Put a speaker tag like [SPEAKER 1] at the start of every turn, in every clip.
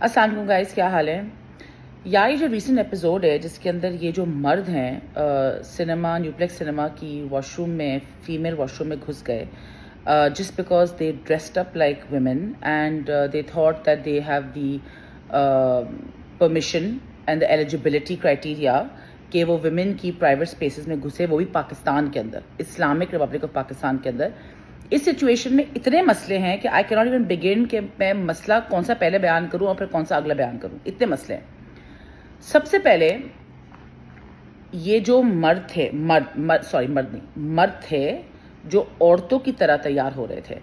[SPEAKER 1] السلام علیکم گائز، کیا حال ہے؟ یہ جو ریسنٹ ایپیسوڈ ہے جس کے اندر یہ جو مرد ہیں سنیما نیوپلیکس سنیما کی واش روم میں فیمیل واش روم میں گھس گئے just because they dressed up like women and they thought that they have the permission and the eligibility criteria کہ وہ ویمن کی پرائیویٹ اسپیسز میں گھسے، وہ بھی پاکستان کے اندر، اسلامک ریپبلک آف پاکستان کے اندر۔ اس سچویشن میں اتنے مسئلے ہیں کہ آئی کی ناٹ ایون بگن کہ میں مسئلہ کون سا پہلے بیان کروں اور پھر کون سا اگلا بیان کروں، اتنے مسئلے ہیں۔ سب سے پہلے یہ جو مرد تھے جو عورتوں کی طرح تیار ہو رہے تھے،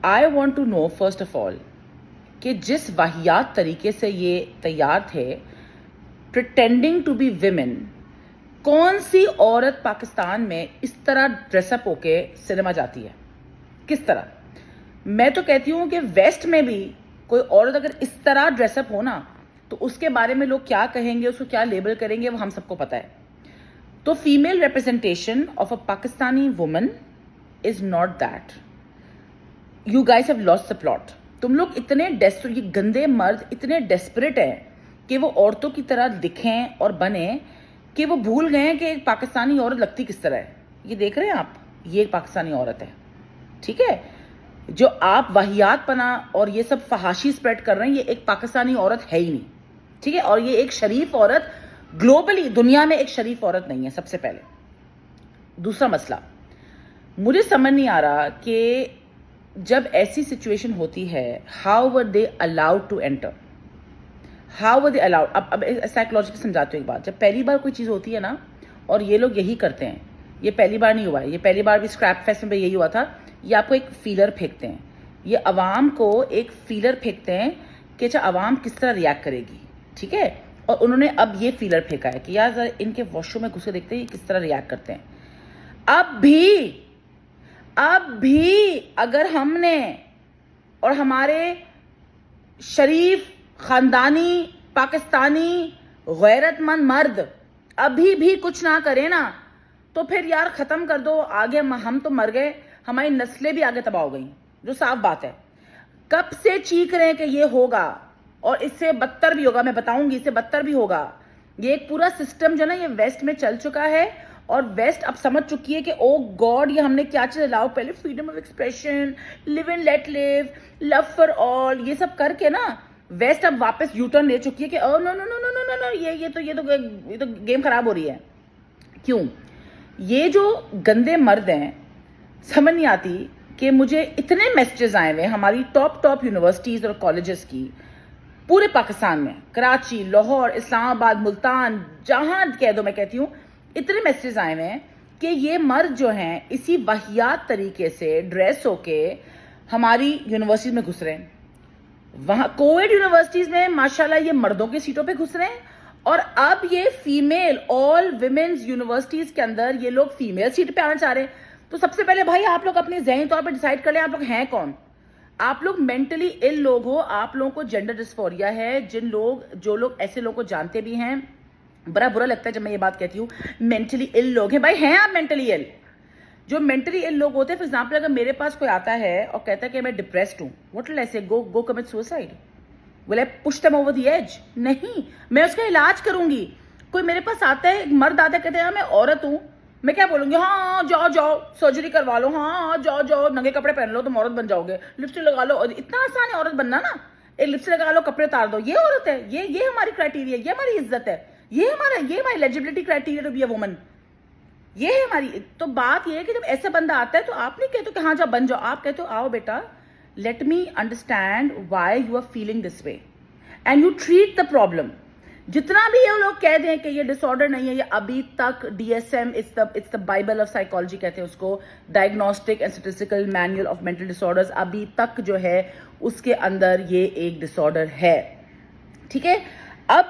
[SPEAKER 1] I want to know first of all کہ جس واہیات طریقے سے یہ تیار تھے پریٹینڈنگ ٹو بی ویمن، کون سی عورت پاکستان میں اس طرح ڈریس اپ ہو کے سنیما جاتی ہے؟ کس طرح؟ میں تو کہتی ہوں کہ ویسٹ میں بھی کوئی عورت اگر اس طرح ڈریس اپ ہو نا تو اس کے بارے میں لوگ کیا کہیں گے، اس کو کیا لیبل کریں گے، وہ ہم سب کو پتہ ہے۔ تو female representation of a Pakistani woman is not that. You guys have lost the plot. تم لوگ اتنے یہ گندے مرد اتنے ڈیسپریٹ ہیں کہ وہ عورتوں کی طرح دکھیں اور بنیں کہ وہ بھول گئے ہیں کہ ایک پاکستانی عورت لگتی کس طرح ہے۔ یہ دیکھ رہے ہیں آپ، یہ ایک پاکستانی عورت ہے، ٹھیک ہے؟ جو آپ واہیات پنا اور یہ سب فحاشی سپریڈ کر رہے ہیں، یہ ایک پاکستانی عورت ہے ہی نہیں، ٹھیک ہے؟ اور یہ ایک شریف عورت گلوبلی دنیا میں ایک شریف عورت نہیں ہے، سب سے پہلے۔ دوسرا مسئلہ، مجھے سمجھ نہیں آ رہا کہ جب ایسی سچویشن ہوتی ہے how were they allowed to enter, how were they allowed. اب سائیکولوجیکل سمجھاتے ہو ایک بات، جب پہلی بار کوئی چیز ہوتی ہے نا، اور یہ لوگ یہی کرتے ہیں، یہ پہلی بار نہیں ہوا ہے، یہ پہلی بار بھی اسکریپ فیسٹ میں یہی ہوا تھا، یہ آپ کو ایک فیلر پھینکتے ہیں، یہ عوام کو ایک فیلر پھینکتے ہیں کہ اچھا عوام کس طرح ریئیکٹ کرے گی، ٹھیک ہے؟ اور انہوں نے اب یہ فیلر پھینکا ہے کہ یار ذرا ان کے واش روم میں گھسے دیکھتے ہیں یہ کس طرح ریئیکٹ کرتے ہیں۔ اب بھی اگر ہم نے اور ہمارے شریف خاندانی پاکستانی غیرت مند مرد ابھی بھی کچھ نہ کرے نا، تو پھر یار ختم کر دو، آگے ہم تو مر گئے، ہماری نسلیں بھی آگے تباہ ہو گئیں، جو صاف بات ہے۔ کب سے چیخ رہے ہیں کہ یہ ہوگا اور اس سے بدتر بھی ہوگا، میں بتاؤں گی اس سے بدتر بھی ہوگا۔ یہ ایک پورا سسٹم جو نا یہ ویسٹ میں چل چکا ہے، اور ویسٹ اب سمجھ چکی ہے کہ او گاڈ یہ ہم نے کیا چیز الاؤ، پہلے freedom of expression, live and let live, love for all, یہ سب کر کے نا ویسٹ اب واپس یو ٹرن لے چکی ہے کہ او نو نو نو نو نو نو یہ تو گیم خراب ہو رہی ہے۔ کیوں؟ یہ جو گندے مرد ہیں، سمجھ نہیں آتی کہ مجھے اتنے میسیجز آئے ہوئے ہماری ٹاپ یونیورسٹیز اور کالجز کی پورے پاکستان میں، کراچی، لاہور، اسلام آباد، ملتان، جہاں کہہ دو میں کہتی ہوں، اتنے میسیجز آئے ہوئے ہیں کہ یہ مرد جو ہیں اسی واہیات طریقے سے ڈریس ہو کے ہماری یونیورسٹیز میں گھس رہے ہیں۔ وہاں کوویڈ یونیورسٹیز میں ماشاءاللہ یہ مردوں کی سیٹوں پہ گھس رہے ہیں، اور اب یہ فیمیل آل ویمنز یونیورسٹیز کے اندر یہ لوگ فیمیل سیٹ پہ آنا چاہ رہے ہیں۔ تو سب سے پہلے بھائی آپ لوگ اپنے ذہنی طور پہ ڈیسائیڈ کر لیں آپ لوگ ہیں کون۔ آپ لوگ مینٹلی ال لوگ ہو، آپ لوگوں کو جینڈر ڈسفوریا ہے، جو لوگ ایسے لوگوں کو جانتے بھی ہیں، بڑا برا لگتا ہے جب میں یہ بات کہتی ہوں مینٹلی ال لوگ ہیں۔ بھائی ہیں آپ مینٹلی ال؟ جو مینٹلی ال لوگ ہوتے ہیں، فار ایگزامپل اگر میرے پاس کوئی آتا ہے اور کہتا ہے کہ میں ڈپریسڈ ہوں، what will I say? Go commit suicide? Will I push them over the edge? نہیں، میں اس کا علاج کروں گی۔ کوئی میرے پاس آتا ہے، ایک مرد آتا ہے کہتے ہیں میں عورت ہوں، میں کیا بولوں گی؟ ہاں جاؤ سرجری کروا لو، ہاں جاؤ ننگے کپڑے پہن لو، تم عورت بن جاؤ گے، لپسٹک لگا لو، اتنا آسان ہے عورت بننا نا، ایک لپسٹک لگا لو، کپڑے اتار دو، یہ عورت ہے، یہ ہماری کرائٹیریا، یہ ہماری عزت ہے، یہ ہماری eligibility criteria to be a woman, یہ ہے ہماری۔ تو بات یہ ہے کہ جب ایسا بندہ آتا ہے تو آپ نہیں کہتے کہ ہاں جاؤ بن جاؤ، آپ کہتے ہو آؤ بیٹا let me understand why you are feeling this way and you treat the problem. جتنا بھی یہ لوگ کہہ دیں کہ یہ ڈس آرڈر نہیں ہے، یہ ابھی تک DSM it's the bible of psychology کہتے ہیں اس کو، diagnostic and statistical manual of mental disorders, ابھی تک جو ہے اس کے اندر یہ ایک ڈس آرڈر ہے، ٹھیک ہے؟ اب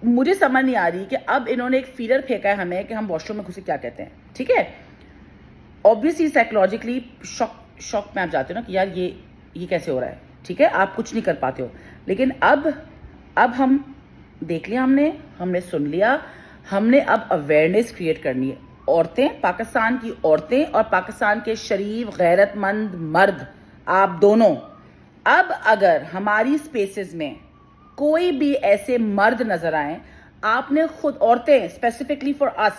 [SPEAKER 1] مجھے سمجھ نہیں آ رہی کہ اب انہوں نے ایک فیلر پھینکا ہے ہمیں کہ ہم واش روم میں گھسے کیا کہتے ہیں، ٹھیک ہے؟ آبویسلی سائیکولوجیکلی شوق میں آپ جاتے ہو نا کہ یار یہ کیسے ہو رہا ہے، ٹھیک ہے؟ آپ کچھ نہیں کر پاتے ہو، لیکن اب ہم دیکھ لیا، ہم نے سن لیا، ہم نے اب اویئرنیس کریٹ کرنی ہے۔ عورتیں، پاکستان کی عورتیں اور پاکستان کے شریف غیرت مند مرد، آپ دونوں اب اگر ہماری سپیسز میں کوئی بھی ایسے مرد نظر آئیں, آپ نے خود, عورتیں اسپیسیفکلی فار اس,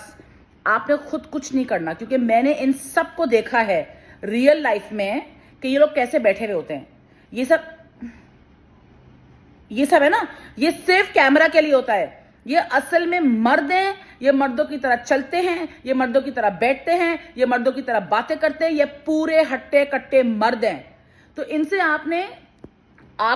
[SPEAKER 1] آپ نے خود کچھ نہیں کرنا, کیونکہ میں نے ان سب کو دیکھا ہے ریئل لائف میں کہ یہ لوگ کیسے بیٹھے ہوئے ہوتے ہیں. یہ سب ہے نا, یہ صرف کیمرہ کے لیے ہوتا ہے. یہ اصل میں مرد ہیں, یہ مردوں کی طرح چلتے ہیں, یہ مردوں کی طرح بیٹھتے ہیں, یہ مردوں کی طرح باتیں کرتے ہیں, یہ پورے ہٹے کٹے مرد ہیں. تو ان سے آپ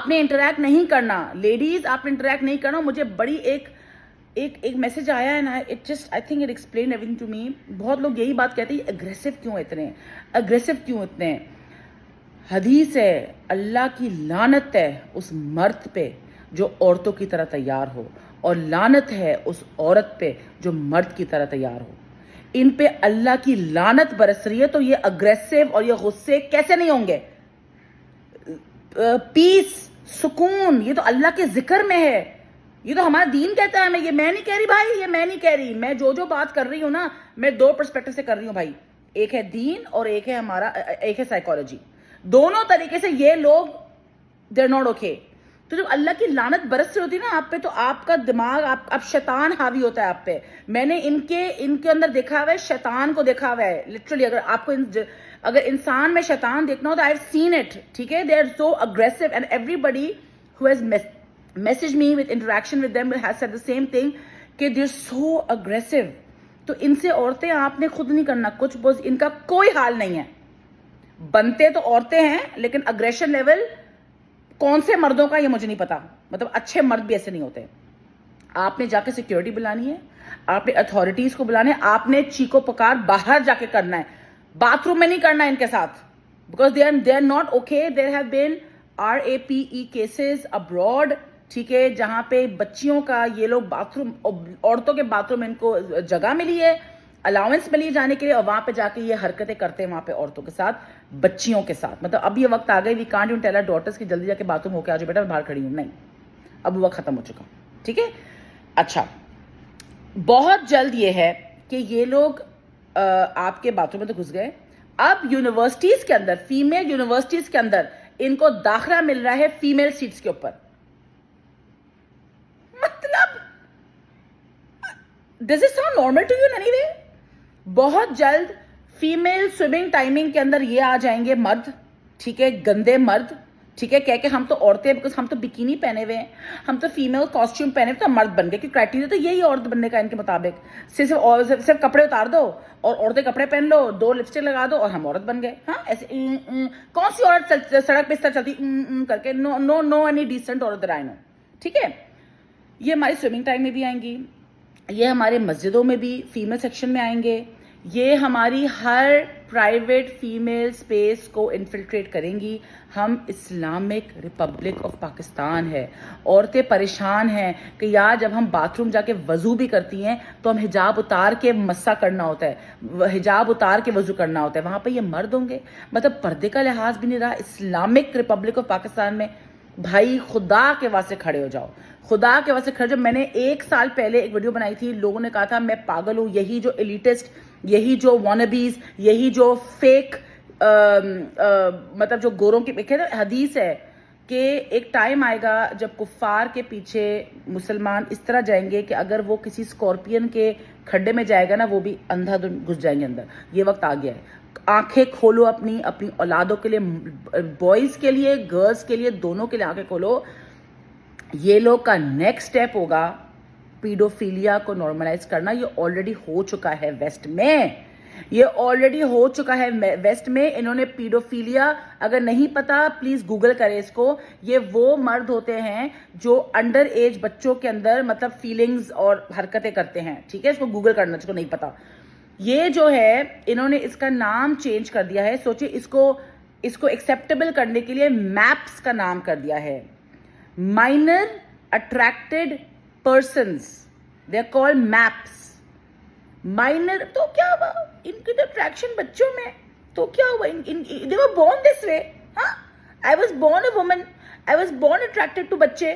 [SPEAKER 1] نے انٹریکٹ نہیں کرنا. لیڈیز, آپ نے انٹریکٹ نہیں کرنا. مجھے بڑی ایک میسج آیا ہے نا, I think it explain everything to me. بہت لوگ یہی بات کہتے ہیں, اگریسو کیوں اتنے ہیں. حدیث ہے, اللہ کی لعنت ہے اس مرد پہ جو عورتوں کی طرح تیار ہو, اور لعنت ہے اس عورت پہ جو مرد کی طرح تیار ہو. ان پہ اللہ کی لعنت برس رہی ہے, تو یہ اگریسو اور یہ غصے کیسے نہیں ہوں گے؟ پیس, سکون, یہ تو اللہ کے ذکر میں ہے. یہ تو ہمارا دین کہتا ہے. میں نہیں کہہ رہی بھائی, یہ میں نہیں کہہ رہی. میں جو بات کر رہی ہوں نا, میں دو پرسپیکٹو سے کر رہی ہوں بھائی. ایک ہے دین اور ایک ہے سائیکالوجی. دونوں طریقے سے یہ لوگ they're not okay. تو جب اللہ کی لعنت برس رہی ہوتی ہے نا آپ پہ, تو آپ کا دماغ, اب شیطان حاوی ہوتا ہے آپ پہ. میں نے ان کے اندر دیکھا ہوا ہے, شیطان کو دیکھا ہوا ہے لٹرلی. اگر انسان میں شیطان دیکھنا ہو تو I've seen it, ٹھیک ہے. They are so aggressive and everybody who has messaged me with interaction with them has said the same thing کہ they're so aggressive. تو ان سے عورتیں, آپ نے خود نہیں کرنا کچھ, بس ان کا کوئی حال نہیں ہے. بنتے تو عورتیں ہیں, لیکن اگریشن لیول کون سے مردوں کا یہ مجھے نہیں پتا. مطلب اچھے مرد بھی ایسے نہیں ہوتے. آپ نے جا کے سیکیورٹی بلانی ہے, آپ نے اتھارٹیز کو بلانا ہے, آپ نے چیخو پکار باہر جا کے کرنا ہے, باتھ روم میں نہیں کرنا ہے ان کے ساتھ. Because they are not okay. There have been RAPE cases abroad, ٹھیک ہے, جہاں پہ بچیوں کا یہ لوگ باتھ روم, عورتوں کے باتھ روم میں ان کو جگہ ملی ہے, الاؤنس ملی جانے کے لیے, اور وہاں پہ جا کے یہ حرکتیں کرتے ہیں وہاں پہ عورتوں کے ساتھ, بچیوں کے ساتھ. مطلب اب یہ وقت آ گئی, we can't even tell our daughters کہ جلدی جا کے باتھ روم ہو کے آ جاؤ بیٹا, میں باہر کھڑی ہوں. نہیں, اب وقت ختم ہو چکا, ٹھیک ہے. اچھا, بہت جلد یہ ہے کہ یہ لوگ آپ کے باتھ روم میں تو گھس گئے. اب یونیورسٹیز کے اندر, فیمیل یونیورسٹیز کے اندر ان کو داخلہ مل رہا ہے فیمیل سیٹس کے اوپر. مطلب does it sound normal to you in any way? بہت جلد فیمیل سوئمنگ ٹائمنگ کے اندر یہ آ جائیں گے مرد, ٹھیک ہے, گندے مرد, ٹھیک ہے, کہہ کے ہم تو عورتیں, بیکاز ہم تو بکینی پہنے ہوئے ہیں, ہم تو فیمیل کاسٹیوم پہنے ہوئے, تو مرد بن گئے. کیونکہ کرائٹیریا تو یہی عورت بننے کا ان کے مطابق. صرف کپڑے اتار دو اور عورتیں کپڑے پہن لو, 2 لپسٹک لگا دو اور ہم عورت بن گئے. ہاں, ایسے کون سی عورت سڑک پہ اس طرح چلتی کر کے؟ نو اینی ڈیسنٹ عورت رائنو, ٹھیک ہے. یہ ہماری سوئمنگ ٹائم میں بھی آئیں گی, یہ ہمارے مسجدوں میں بھی فیمیل سیکشن میں آئیں گے, یہ ہماری ہر پرائیویٹ فیمیل سپیس کو انفلٹریٹ کریں گی. ہم اسلامک ریپبلک آف پاکستان ہے. عورتیں پریشان ہیں کہ یار جب ہم باتھ روم جا کے وضو بھی کرتی ہیں تو ہم حجاب اتار کے مسا کرنا ہوتا ہے, حجاب اتار کے وضو کرنا ہوتا ہے. وہاں پہ یہ مرد ہوں گے, مطلب پردے کا لحاظ بھی نہیں رہا اسلامک ریپبلک آف پاکستان میں. بھائی خدا کے واسطے کھڑے ہو جاؤ, خدا کے واسطے کھڑے. جب میں نے 1 سال پہلے ایک ویڈیو بنائی تھی, لوگوں نے کہا تھا میں پاگل ہوں, یہی جو ایلیٹسٹ, یہی جو وانبیز, یہی جو فیک مطلب جو گوروں کی حدیث ہے کہ ایک ٹائم آئے گا جب کفار کے پیچھے مسلمان اس طرح جائیں گے کہ اگر وہ کسی اسکارپین کے کھڈے میں جائے گا نا, وہ بھی اندھا دھن گھس جائیں گے اندر. یہ وقت آ گیا ہے. آنکھیں کھولو اپنی اولادوں کے لیے, بوائز کے لیے, گرلز کے لیے, دونوں کے لیے آنکھیں کھولو. یہ لوگ کا نیکسٹ سٹیپ ہوگا پیڈوفیلیا کو نارملائز کرنا. یہ آلریڈی ہو چکا ہے ویسٹ میں, یہ آلریڈی ہو چکا ہے ویسٹ میں. انہوں نے پیڈوفیلیا, اگر نہیں پتا پلیز گوگل کرے اس کو. یہ وہ مرد ہوتے ہیں جو انڈر ایج بچوں کے اندر مطلب فیلنگز اور حرکتیں کرتے ہیں, ٹھیک ہے. اس کو گوگل کرنا جس کو نہیں پتا. یہ جو ہے انہوں نے اس کا نام چینج کر دیا ہے. سوچے اس کو ایکسیپٹیبل کرنے کے لیے میپس کا نام کر دیا ہے, minor attracted persons, they are called MAPs. Minor تو کیا ہوا, ان کی تو اٹریکشن بچوں میں, تو کیا ہوا, they were born this way. ہاں, I was born a woman, I was born attracted to بچے.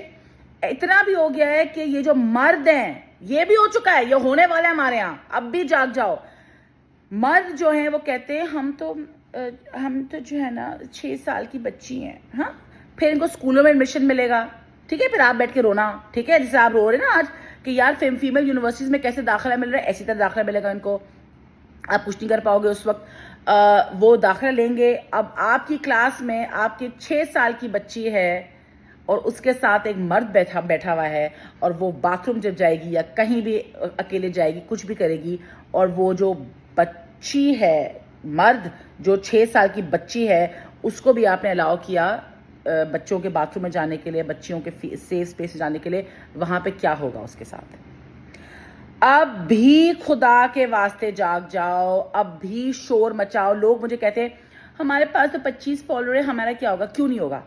[SPEAKER 1] اتنا بھی ہو گیا ہے کہ یہ جو مرد ہیں, یہ بھی ہو چکا ہے, یہ ہونے والا ہے ہمارے یہاں. اب بھی جاگ جاؤ. مرد جو ہیں وہ کہتے ہیں ہم تو جو ہے نا 6 سال کی بچی ہیں. ہاں, پھر ان کو اسکولوں میں ایڈمیشن ملے گا, ٹھیک ہے, پھر آپ بیٹھ کے رونا, ٹھیک ہے, جیسے آپ رو رہے نا آج کہ یار فیمیل یونیورسٹیز میں کیسے داخلہ مل رہا ہے, ایسی طرح داخلہ ملے گا ان کو, آپ کچھ نہیں کر پاؤ گے اس وقت. وہ داخلہ لیں گے. اب آپ کی کلاس میں آپ کی 6 سال کی بچی ہے اور اس کے ساتھ ایک مرد بیٹھا ہوا ہے, اور وہ باتھ روم جب جائے گی یا کہیں بھی اکیلے جائے گی, کچھ بھی کرے گی, اور وہ جو بچی ہے, مرد جو 6 سال کی بچی ہے, اس کو بھی آپ نے الاؤ کیا بچوں کے باتھ روم میں جانے کے لیے, بچیوں کے سیف اسپیس سے جانے کے لیے, وہاں پہ کیا ہوگا اس کے ساتھ؟ اب بھی خدا کے واسطے جاگ جاؤ, اب بھی شور مچاؤ. لوگ مجھے کہتے ہیں ہمارے پاس تو 25 فالوور ہے, ہمارا کیا ہوگا؟ کیوں نہیں ہوگا؟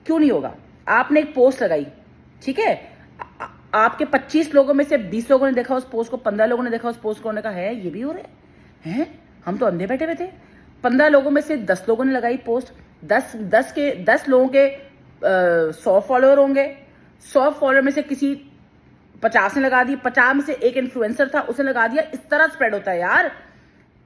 [SPEAKER 1] کیوں نہیں ہوگا؟ آپ نے ایک پوسٹ لگائی, ٹھیک ہے, آپ کے 25 لوگوں میں سے 20 لوگوں نے دیکھا اس پوسٹ کو, 15 لوگوں نے دیکھا اس پوسٹ کو, انہوں نے کہا ہے یہ بھی ہو رہے ہیں, ہم تو اندھے بیٹھے ہوئے تھے. 15 لوگوں میں سے 10 لوگوں نے لگائی پوسٹ, 10 لوگوں کے 100 فالوور ہوں گے, 100 فالوور میں سے کسی 50 نے لگا دی, 50 میں سے ایک انفلوئنسر تھا, اس نے لگا دیا. اس طرح سپریڈ ہوتا ہے یار,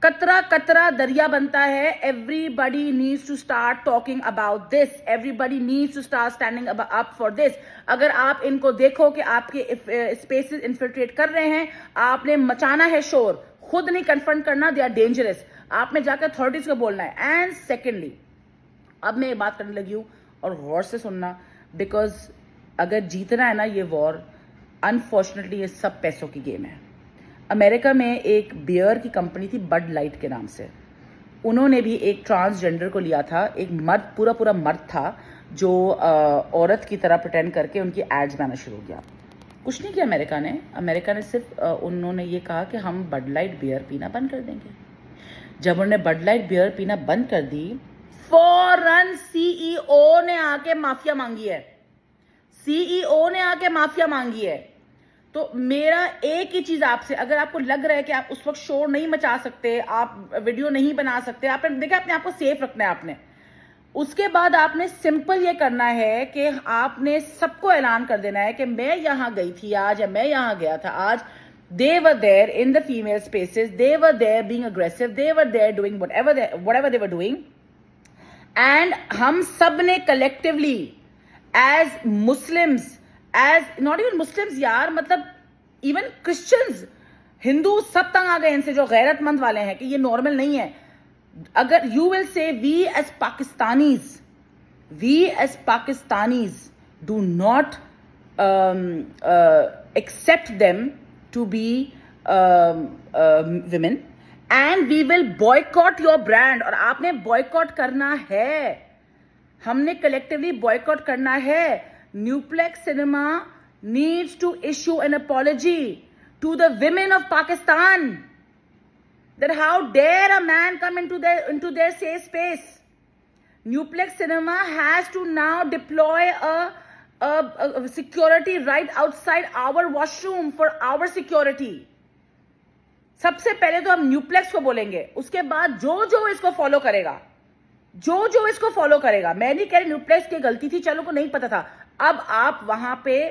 [SPEAKER 1] قطرہ قطرہ دریا بنتا ہے. Everybody needs to start talking about this. Everybody needs to start standing up for this. اگر آپ ان کو دیکھو کہ آپ کے اسپیسز انفلٹریٹ کر رہے ہیں, آپ نے مچانا ہے شور, خود نہیں کنفرنٹ کرنا, they are dangerous. آپ نے جا کے اتھارٹیز کو بولنا ہے. اینڈ سیکنڈلی, اب میں یہ بات کرنے لگی ہوں اور غور سے سننا, بیکاز اگر جیتنا ہے نا یہ وار, انفارچونیٹلی یہ سب پیسوں کی گیم ہے. امریکہ میں ایک بیئر کی کمپنی تھی بڈ لائٹ کے نام سے, انہوں نے بھی ایک ٹرانسجینڈر کو لیا تھا, ایک مرد, پورا مرد تھا, جو عورت کی طرح پریٹینڈ کر کے ان کی ایڈز بنانا شروع کیا. کچھ نہیں کیا امریکہ نے صرف انہوں نے یہ کہا کہ ہم بڈ لائٹ بیئر پینا بند کر دیں گے. جب انہوں نے بڈ لائٹ بیئر پینا بند کر دی, فوراً CEO نے آ کے معافیا مانگی ہے, CEO نے آ کے معافیا مانگی ہے. تو میرا ایک ہی چیز آپ سے, اگر آپ کو لگ رہا ہے کہ آپ اس وقت شور نہیں مچا سکتے, آپ ویڈیو نہیں بنا سکتے, آپ نے دیکھا اپنے آپ کو سیف رکھنا ہے آپ نے, اس کے بعد آپ نے سمپل یہ کرنا ہے کہ آپ نے سب کو اعلان کر دینا ہے کہ میں یہاں گئی تھی آج, یا میں یہاں گیا تھا آج. They were there in the female spaces, they were there being aggressive, they were there doing whatever they were doing. And ہم سب نے collectively as Muslims, as not even Muslims یار, مطلب even Christians, ہندو, سب تنگ آ گئے ان سے جو غیرت مند والے ہیں کہ یہ نارمل نہیں ہے. اگر you will say we as Pakistanis do not accept them to be women, and we will boycott your brand. اور آپ نے boycott کرنا ہے, ہم نے collectively boycott کرنا ہے. Newplex Cinema needs to issue an apology to the women of Pakistan, that how dare a man come into their safe space. Newplex Cinema has to now deploy a security right outside our washroom for our security. سب سے پہلے تو ہم نیوپلیکس کو بولیں گے, اس کے بعد جو اس کو فالو کرے گا, جو اس کو فالو کرے گا. میں نہیں کہہ رہی نیوپلیکس کی غلطی تھی, چلو کو نہیں پتا تھا, اب آپ وہاں پہ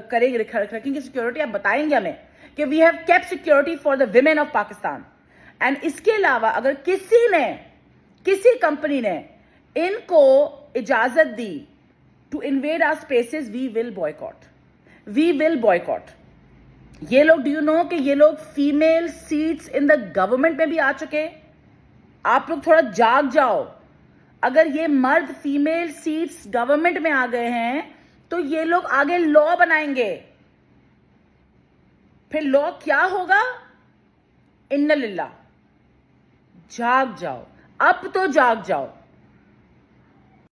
[SPEAKER 1] کریں گے, رکھیں گے سیکورٹی, آپ بتائیں گے ہمیں کہ we have kept security for the women of Pakistan. And اس کے علاوہ اگر کسی کمپنی نے ان کو اجازت دی to invade our spaces, we will boycott. یہ لوگ, ڈو یو نو کہ یہ لوگ female seats in the government میں بھی آ چکے. آپ لوگ تھوڑا جاگ جاؤ. اگر یہ مرد فیمیل سیٹس گورنمنٹ میں آ گئے ہیں تو یہ لوگ آگے لا بنائیں گے. پھر لا کیا ہوگا؟ ان للہ. جاگ جاؤ, اب تو جاگ جاؤ.